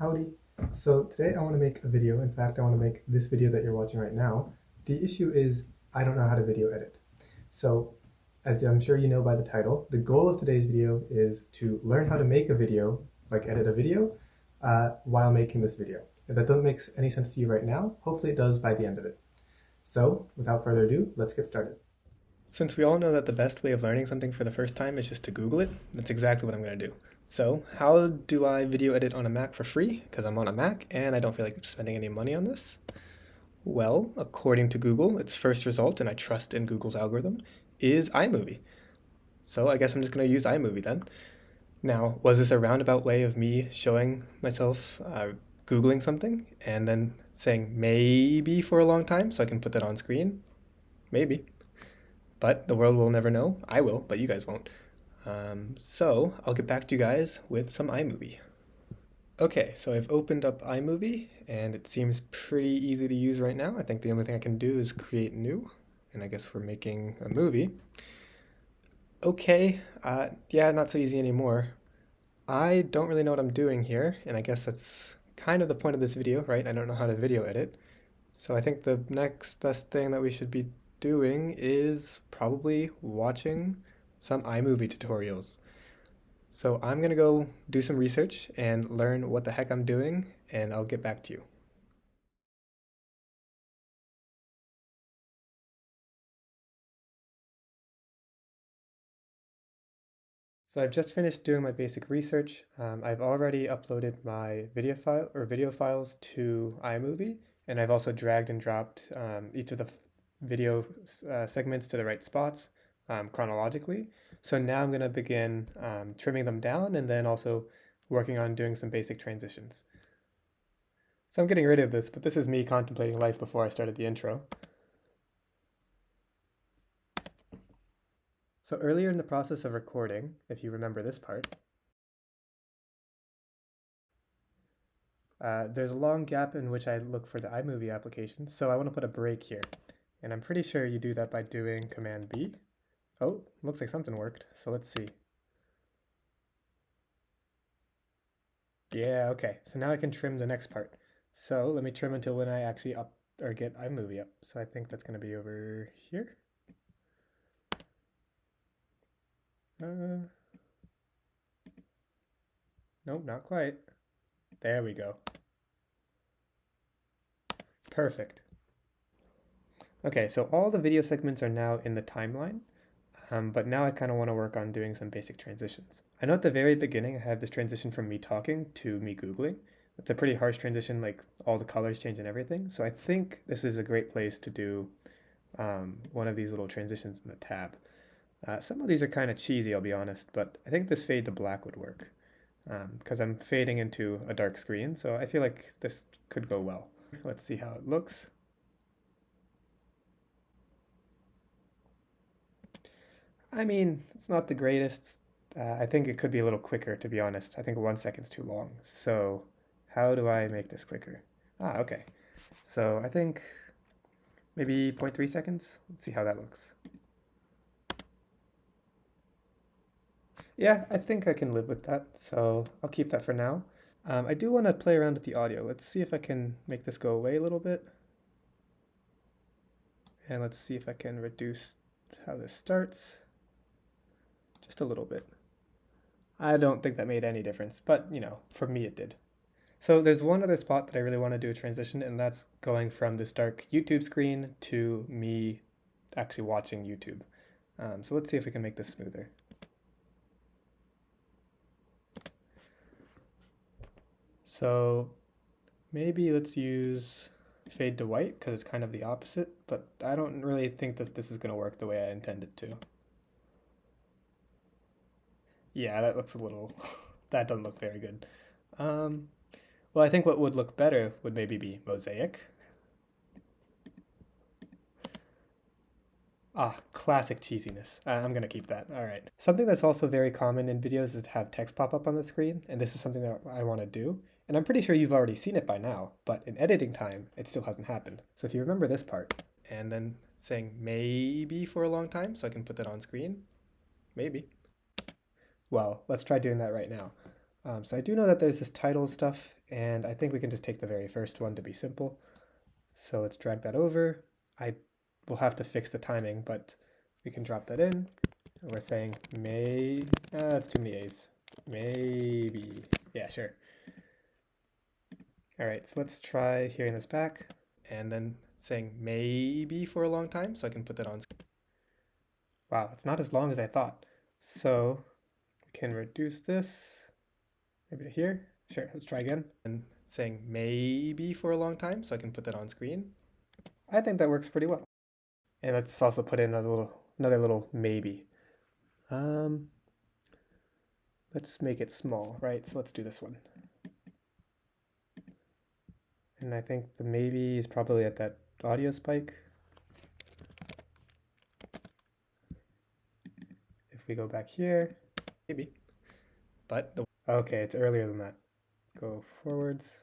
Howdy. So today I want to make a video. In fact, I want to make this video that you're watching right now. The issue is I don't know how to video edit. So as I'm sure you know by the title, the goal of today's video is to learn how to make a video, like edit a video, while making this video. If that doesn't make any sense to you right now, hopefully it does by the end of it. So without further ado, let's get started. Since we all know that the best way of learning something for the first time is just to Google it, that's exactly what I'm going to do. So, how do I video edit on a Mac for free? Because I'm on a Mac and I don't feel like spending any money on this. Well, according to Google, its first result, and I trust in Google's algorithm, is iMovie. So I guess I'm just going to use iMovie then. Now, was this a roundabout way of me showing myself Googling something and then saying maybe for a long time so I can put that on screen? Maybe. But the world will never know. I will, but you guys won't. So I'll get back to you guys with some iMovie. Okay, so I've opened up iMovie and it seems pretty easy to use right now. I think the only thing I can do is create new, and I guess we're making a movie. Okay, yeah, not so easy anymore. I don't really know what I'm doing here, and I guess that's kind of the point of this video, right? I don't know how to video edit. So I think the next best thing that we should be doing is probably watching some iMovie tutorials. So I'm gonna go do some research and learn what the heck I'm doing, and I'll get back to you. So I've just finished doing my basic research. I've already uploaded my video files to iMovie, and I've also dragged and dropped each of the video segments to the right spots chronologically. So now I'm going to begin trimming them down and then also working on doing some basic transitions. So I'm getting rid of this, but this is me contemplating life before I started the intro. So earlier in the process of recording, if you remember this part, there's a long gap in which I look for the iMovie application, so I want to put a break here. And I'm pretty sure you do that by doing Command B. Oh, looks like something worked, so let's see. Yeah, okay, so now I can trim the next part. So let me trim until when I actually get iMovie up. So I think that's going to be over here. Nope, not quite. There we go. Perfect. Okay, so all the video segments are now in the timeline, but now I kind of want to work on doing some basic transitions. I know at the very beginning I have this transition from me talking to me Googling. It's a pretty harsh transition, like all the colors change and everything. So I think this is a great place to do one of these little transitions in the tab. Some of these are kind of cheesy, I'll be honest, but I think this fade to black would work because I'm fading into a dark screen, so I feel like this could go well. Let's see how it looks. I mean, it's not the greatest. I think it could be a little quicker, to be honest. I think 1 second's too long. So how do I make this quicker? Ah, okay. So I think maybe 0.3 seconds. Let's see how that looks. Yeah, I think I can live with that. So I'll keep that for now. I do want to play around with the audio. Let's see if I can make this go away a little bit. And let's see if I can reduce how this starts. Just a little bit. I don't think that made any difference, but you know, for me it did. So there's one other spot that I really want to do a transition, and that's going from this dark YouTube screen to me actually watching YouTube. So let's see if we can make this smoother. So maybe let's use fade to white because it's kind of the opposite, but I don't really think that this is going to work the way I intended to. Yeah, that looks a little, that doesn't look very good. Well, I think what would look better would maybe be mosaic. Ah, classic cheesiness. I'm gonna keep that. All right. Something that's also very common in videos is to have text pop up on the screen, and this is something that I want to do. And I'm pretty sure you've already seen it by now, but in editing time, it still hasn't happened. So if you remember this part, and then saying maybe for a long time, so I can put that on screen, maybe. Well, let's try doing that right now. So I do know that there's this title stuff, and I think we can just take the very first one to be simple. So let's drag that over. I will have to fix the timing, but we can drop that in. And we're saying may, that's too many A's. Maybe, yeah, sure. All right, so let's try hearing this back and then saying maybe for a long time so I can put that on. Wow, it's not as long as I thought. So we can reduce this maybe to here. Sure, let's try again. And saying maybe for a long time so I can put that on screen. I think that works pretty well. And let's also put in another little maybe. Let's make it small, right? So let's do this one. And I think the maybe is probably at that audio spike. If we go back here, maybe. But okay, it's earlier than that. Let's go forwards.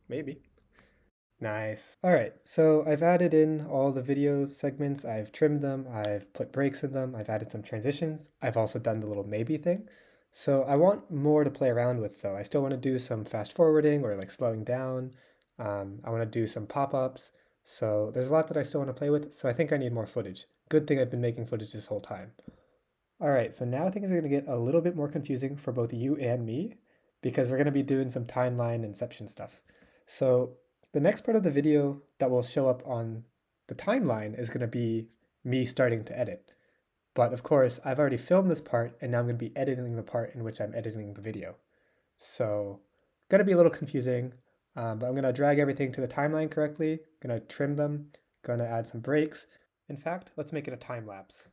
Maybe. Nice. All right, so I've added in all the video segments. I've trimmed them. I've put breaks in them. I've added some transitions. I've also done the little maybe thing. So I want more to play around with though. I still want to do some fast forwarding or like slowing down. I want to do some pop-ups. So there's a lot that I still want to play with. So I think I need more footage. Good thing I've been making footage this whole time. All right, so now things are going to get a little bit more confusing for both you and me because we're going to be doing some timeline inception stuff. So the next part of the video that will show up on the timeline is going to be me starting to edit. But of course, I've already filmed this part and now I'm going to be editing the part in which I'm editing the video. So going to be a little confusing, but I'm going to drag everything to the timeline correctly, going to trim them, going to add some breaks. In fact, let's make it a time lapse.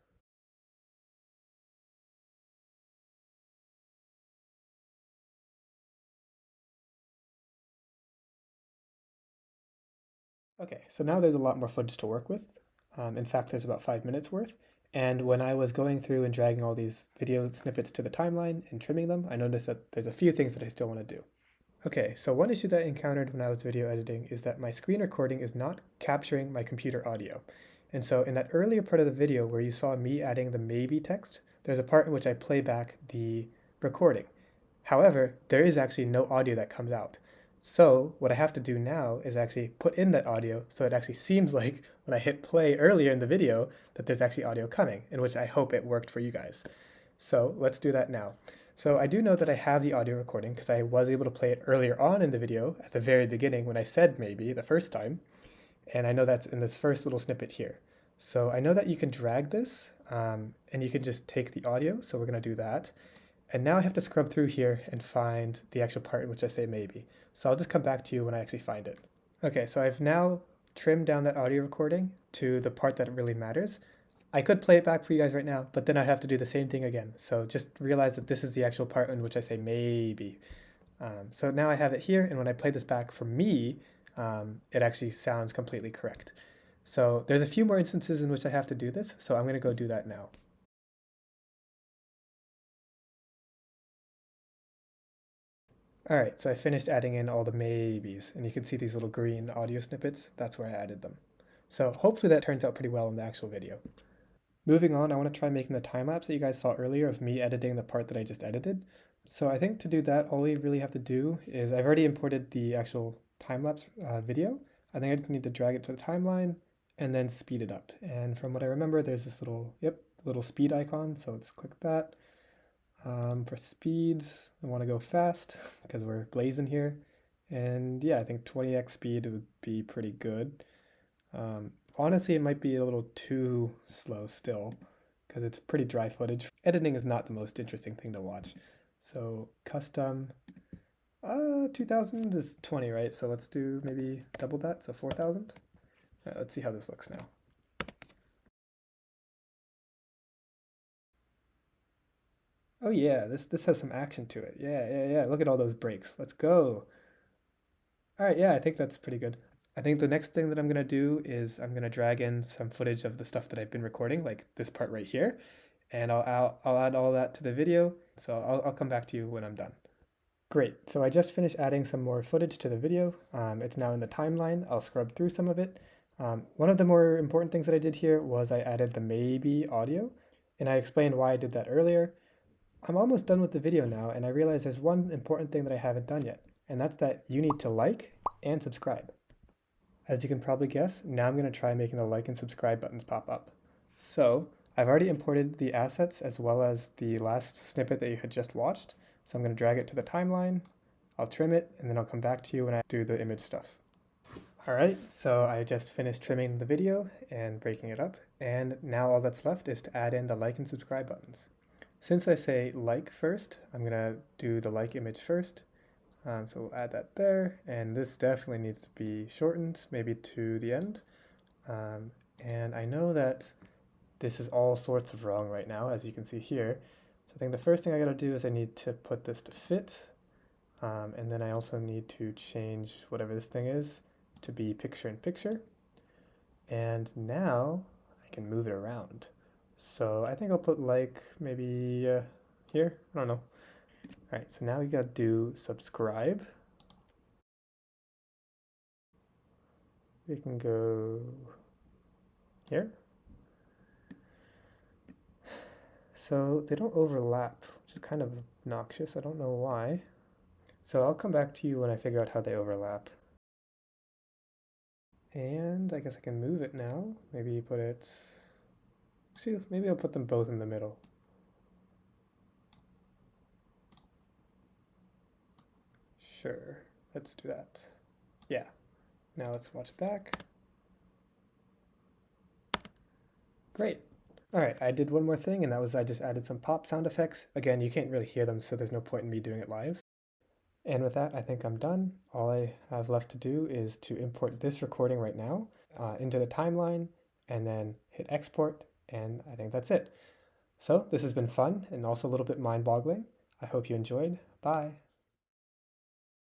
Okay, so now there's a lot more footage to work with. In fact, there's about 5 minutes worth. And when I was going through and dragging all these video snippets to the timeline and trimming them, I noticed that there's a few things that I still want to do. Okay, so one issue that I encountered when I was video editing is that my screen recording is not capturing my computer audio. And so in that earlier part of the video where you saw me adding the maybe text, there's a part in which I play back the recording. However, there is actually no audio that comes out. So what I have to do now is actually put in that audio so it actually seems like when I hit play earlier in the video that there's actually audio coming, in which I hope it worked for you guys. So let's do that now. So I do know that I have the audio recording because I was able to play it earlier on in the video at the very beginning when I said maybe the first time. And I know that's in this first little snippet here. So I know that you can drag this and you can just take the audio. So we're going to do that. And now I have to scrub through here and find the actual part in which I say maybe. So I'll just come back to you when I actually find it. Okay, so I've now trimmed down that audio recording to the part that really matters. I could play it back for you guys right now, but then I'd have to do the same thing again. So just realize that this is the actual part in which I say maybe. So now I have it here, and when I play this back for me, it actually sounds completely correct. So there's a few more instances in which I have to do this, so I'm going to go do that now. All right, so I finished adding in all the maybes, and you can see these little green audio snippets. That's where I added them. So hopefully that turns out pretty well in the actual video. Moving on, I want to try making the time lapse that you guys saw earlier of me editing the part that I just edited. So I think to do that, all we really have to do is I've already imported the actual time lapse video. I think I just need to drag it to the timeline and then speed it up. And from what I remember, there's this little speed icon. So let's click that. For speed, I want to go fast because we're blazing here. And yeah, I think 20x speed would be pretty good. Honestly, it might be a little too slow still because it's pretty dry footage. Editing is not the most interesting thing to watch. So custom, 2000 is 20, right? So let's do maybe double that, so 4000. Let's see how this looks now. Oh yeah, this has some action to it. Yeah. Look at all those breaks. Let's go. All right, yeah, I think that's pretty good. I think the next thing that I'm gonna do is I'm gonna drag in some footage of the stuff that I've been recording, like this part right here, and I'll add all that to the video. So I'll come back to you when I'm done. Great, so I just finished adding some more footage to the video. It's now in the timeline. I'll scrub through some of it. One of the more important things that I did here was I added the maybe audio, and I explained why I did that earlier. I'm almost done with the video now, and I realize there's one important thing that I haven't done yet, and that's that you need to like and subscribe. As you can probably guess, now I'm going to try making the like and subscribe buttons pop up. So I've already imported the assets as well as the last snippet that you had just watched. So I'm going to drag it to the timeline, I'll trim it, and then I'll come back to you when I do the image stuff. All right, so I just finished trimming the video and breaking it up, and now all that's left is to add in the like and subscribe buttons. Since I say like first, I'm gonna do the like image first. So we'll add that there, and this definitely needs to be shortened, maybe to the end. And I know that this is all sorts of wrong right now, as you can see here. So I think the first thing I gotta do is I need to put this to fit, and then I also need to change whatever this thing is to be picture in picture. And now I can move it around. So I think I'll put like maybe here, I don't know. All right, so now we gotta do subscribe. We can go here. So they don't overlap, which is kind of obnoxious. I don't know why. So I'll come back to you when I figure out how they overlap. And I guess I can move it now. Maybe put it, see, maybe I'll put them both in the middle. Sure, let's do that. Yeah, now let's watch it back. Great. All right, I did one more thing, and that was I just added some pop sound effects. Again, you can't really hear them, so there's no point in me doing it live. And with that, I think I'm done. All I have left to do is to import this recording right now into the timeline and then hit export, and I think that's it. So this has been fun and also a little bit mind-boggling. I hope you enjoyed. Bye.